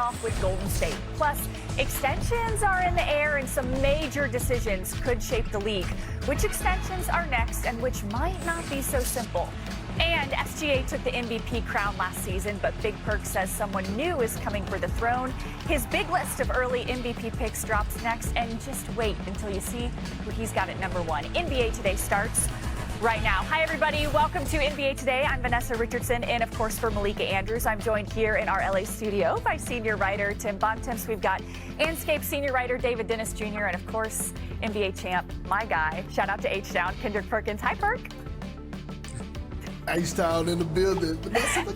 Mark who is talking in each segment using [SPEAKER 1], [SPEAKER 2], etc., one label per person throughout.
[SPEAKER 1] off with Golden State. Plus, extensions are in the air and some major decisions could shape the league. Which extensions are next and which might not be so simple? And SGA took the MVP crown last season, but Big Perk says someone new is coming for the throne. His big list of early MVP picks drops next, and just wait until you see who he's got at number one. NBA Today starts right now. Hi, everybody. Welcome to NBA Today. I'm Vanessa Richardson, and of course, for Malika Andrews, I'm joined here in our LA studio by senior writer Tim Bontemps. We've got Anscape senior writer David Dennis Jr., and of course, NBA champ, my guy. Shout out to H-Town, Kendrick Perkins. Hi, Perk.
[SPEAKER 2] H-Town in the building.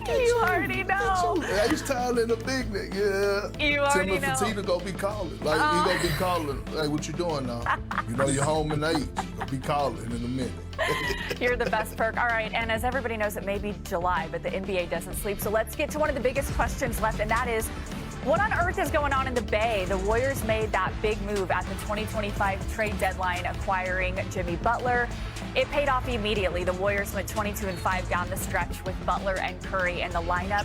[SPEAKER 1] You already know.
[SPEAKER 2] H-Town in the big nigga, yeah.
[SPEAKER 1] You already know.
[SPEAKER 2] Tim and gonna be calling. Like, he gonna be calling. Hey, what you doing now? You know, you're home in age. You gonna be calling in a minute.
[SPEAKER 1] You're the best, Perk. All right, and as everybody knows, it may be July, but the NBA doesn't sleep. So let's get to one of the biggest questions left, and that is, what on earth is going on in the Bay? The Warriors made that big move at the 2025 trade deadline, acquiring Jimmy Butler. It paid off immediately. The Warriors went 22-5 down the stretch with Butler and Curry in the lineup.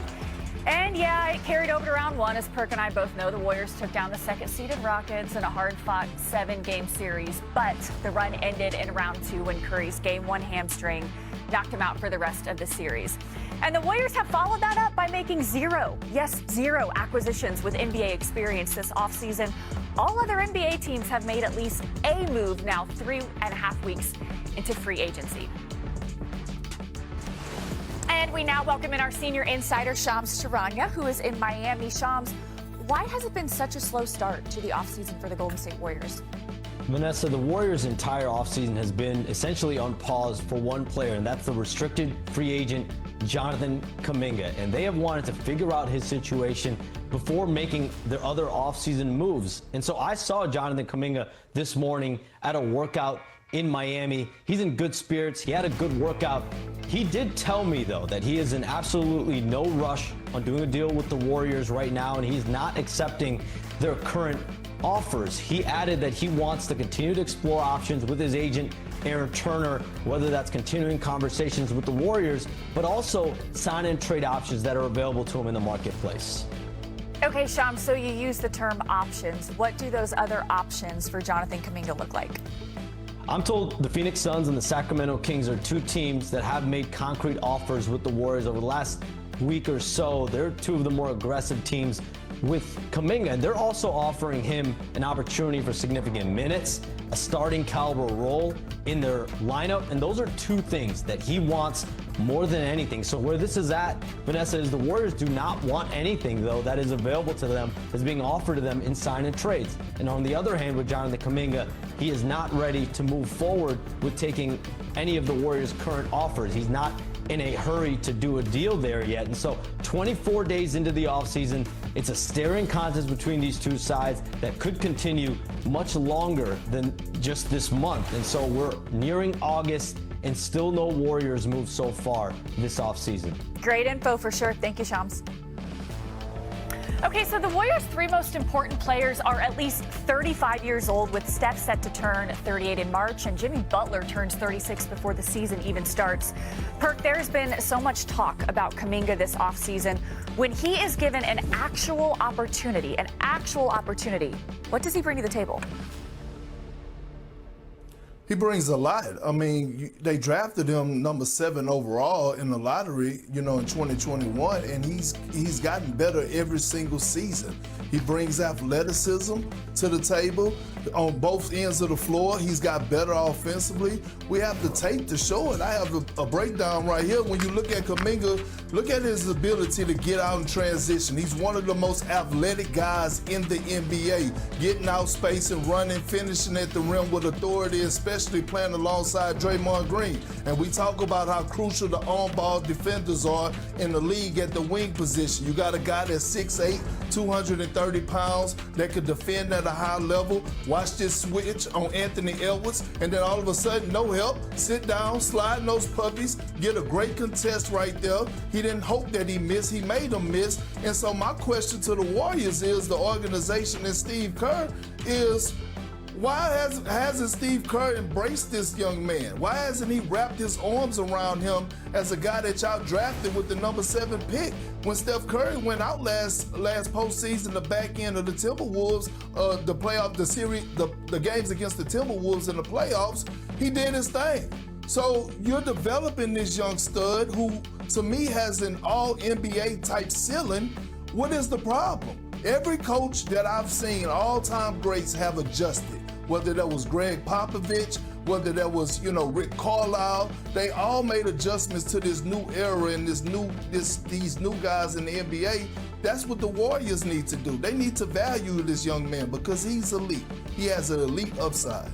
[SPEAKER 1] And yeah, it carried over to round one. As Perk and I both know, the Warriors took down the second-seeded Rockets in a hard-fought 7-game series. But the run ended in round two when Curry's Game 1 hamstring knocked him out for the rest of the series. And the Warriors have followed that up by making zero acquisitions with NBA experience this offseason. All other NBA teams have made at least a move now 3.5 weeks into free agency. And we now welcome in our senior insider, Shams Charania, who is in Miami. Shams, why has it been such a slow start to the offseason for the Golden State Warriors?
[SPEAKER 3] Vanessa, the Warriors' entire offseason has been essentially on pause for one player, and that's the restricted free agent Jonathan Kuminga. And they have wanted to figure out his situation before making their other offseason moves. And so I saw Jonathan Kuminga this morning at a workout in Miami. He's in good spirits. He had a good workout. He did tell me, though, that he is in absolutely no rush on doing a deal with the Warriors right now, and he's not accepting their current offers. He added that he wants to continue to explore options with his agent, Aaron Turner, whether that's continuing conversations with the Warriors, but also sign and trade options that are available to him in the marketplace.
[SPEAKER 1] Okay, Sham, so you use the term options. What do those other options for Jonathan Kuminga look like?
[SPEAKER 3] I'm told the Phoenix Suns and the Sacramento Kings are two teams that have made concrete offers with the Warriors over the last week or so. They're two of the more aggressive teams with Kuminga, and they're also offering him an opportunity for significant minutes, a starting caliber role in their lineup, and those are two things that he wants more than anything. So where this is at, Vanessa, is the Warriors do not want anything, though, that is available to them, is being offered to them in sign and trades. And on the other hand, with Jonathan Kuminga, he is not ready to move forward with taking any of the Warriors' current offers. He's not in a hurry to do a deal there yet. And so 24 days into the offseason, it's a staring contest between these two sides that could continue much longer than just this month. And so we're nearing August and still no Warriors move so far this offseason.
[SPEAKER 1] Great info for sure. Thank you, Shams. Okay, so the Warriors' three most important players are at least 35 years old, with Steph set to turn 38 in March, and Jimmy Butler turns 36 before the season even starts. Perk, there's been so much talk about Kuminga this offseason. When he is given an actual opportunity, what does he bring to the table?
[SPEAKER 2] He brings a lot. I mean, they drafted him number 7 overall in the lottery, you know, in 2021, and he's gotten better every single season. He brings athleticism to the table on both ends of the floor. He's got better offensively. We have the tape to show it. I have a breakdown right here. When you look at Kuminga, look at his ability to get out and transition. He's one of the most athletic guys in the NBA, getting out space and running, finishing at the rim with authority, especially playing alongside Draymond Green. And we talk about how crucial the on-ball defenders are in the league at the wing position. You got a guy that's 6'8", 230 pounds that could defend at a high level. Watch this switch on Anthony Edwards, and then all of a sudden, no help, sit down, slide those puppies, get a great contest right there. He didn't hope that he missed, he made him miss. And so my question to the Warriors is, the organization and Steve Kerr is, Why hasn't Steve Kerr embraced this young man? Why hasn't he wrapped his arms around him as a guy that y'all drafted with the number 7 pick? When Steph Curry went out last postseason, the back end of the Timberwolves, the playoff, the series, the games against the Timberwolves in the playoffs, he did his thing. So you're developing this young stud who, to me, has an all-NBA type ceiling. What is the problem? Every coach that I've seen, all-time greats, have adjusted. Whether that was Greg Popovich, whether that was, Rick Carlisle, they all made adjustments to this new era and these new guys in the NBA. That's what the Warriors need to do. They need to value this young man because he's elite. He has an elite upside.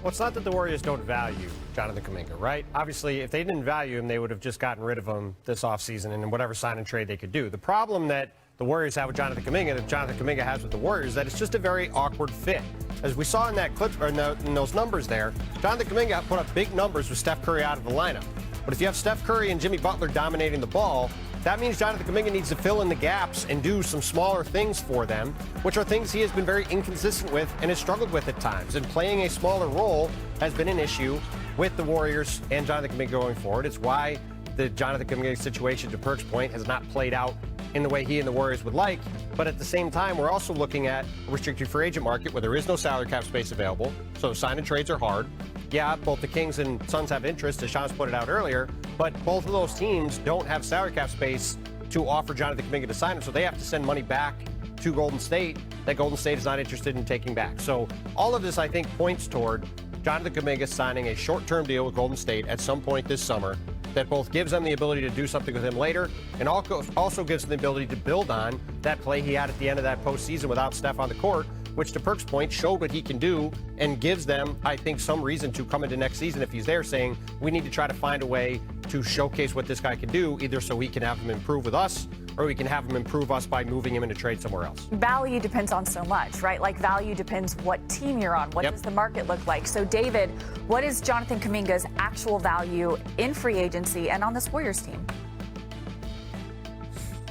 [SPEAKER 4] Well, it's not that the Warriors don't value Jonathan Kuminga, right? Obviously, if they didn't value him, they would have just gotten rid of him this offseason and in whatever sign and trade they could do. The problem that the Warriors have with Jonathan Kuminga, that Jonathan Kuminga has with the Warriors, that it's just a very awkward fit. As we saw in that clip, or in those numbers there, Jonathan Kuminga put up big numbers with Steph Curry out of the lineup. But if you have Steph Curry and Jimmy Butler dominating the ball, that means Jonathan Kuminga needs to fill in the gaps and do some smaller things for them, which are things he has been very inconsistent with and has struggled with at times. And playing a smaller role has been an issue with the Warriors and Jonathan Kuminga going forward. It's why the Jonathan Kuminga situation, to Perk's point, has not played out in the way he and the Warriors would like. But at the same time, we're also looking at a restricted free agent market where there is no salary cap space available. So sign and trades are hard. Yeah, both the Kings and Suns have interest, as Sean's put it out earlier, but both of those teams don't have salary cap space to offer Jonathan Kuminga to sign him, so they have to send money back to Golden State that Golden State is not interested in taking back. So all of this, I think, points toward Jonathan Kuminga signing a short-term deal with Golden State at some point this summer that both gives them the ability to do something with him later and also gives them the ability to build on that play he had at the end of that postseason without Steph on the court, which, to Perk's point, showed what he can do and gives them, I think, some reason to come into next season if he's there, saying we need to try to find a way to showcase what this guy can do, either so we can have him improve with us or we can have him improve us by moving him into trade somewhere else.
[SPEAKER 1] Value depends on so much, right? Like value depends what team you're on. What does the market look like? So, David, what is Jonathan Kuminga's actual value in free agency and on this Warriors team?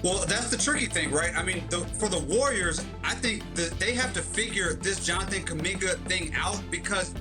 [SPEAKER 5] Well, that's the tricky thing, right? I mean, for the Warriors, I think that they have to figure this Jonathan Kuminga thing out because